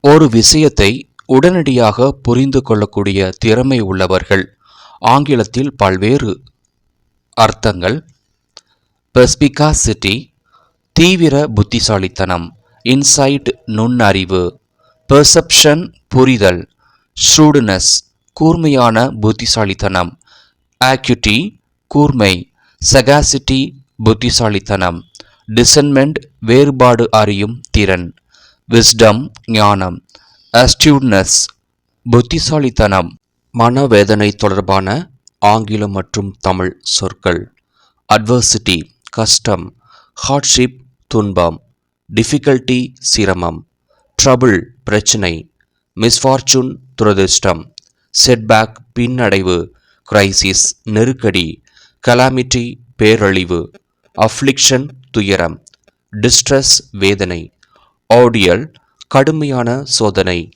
ஒரு விஷயத்தை உடனடியாக புரிந்து கொள்ளக்கூடிய திறமை உள்ளவர்கள். ஆங்கிலத்தில் பல்வேறு அர்த்தங்கள். பெர்ஸ்பிகாசிட்டி தீவிர புத்திசாலித்தனம், இன்சைட் நுண்ணறிவு, பெர்செப்ஷன் புரிதல், ஷ்ரூட்னஸ் கூர்மையான புத்திசாலித்தனம், ஆக்யூட்டி கூர்மை, சகாசிட்டி புத்திசாலித்தனம், டிசன்மெண்ட் வேறுபாடு அறியும் திறன், விஸ்டம் ஞானம், அஸ்டியூட்னஸ் புத்திசாலித்தனம். மனவேதனை தொடர்பான ஆங்கிலம் மற்றும் தமிழ் சொற்கள். அட்வர்சிட்டி கஷ்டம், ஹார்ட்ஷிப் துன்பம், டிஃபிகல்ட்டி சிரமம், ட்ரபிள் பிரச்சினை, மிஸ்ஃபார்ச்சூன் துரதிர்ஷ்டம், செட்பேக் பின்னடைவு, கிரைசிஸ் நெருக்கடி, கலாமிட்டி பேரழிவு, அஃப்ளிக்ஷன் துயரம், டிஸ்ட்ரெஸ் வேதனை, ஆர்டியல் கடுமையான சோதனை.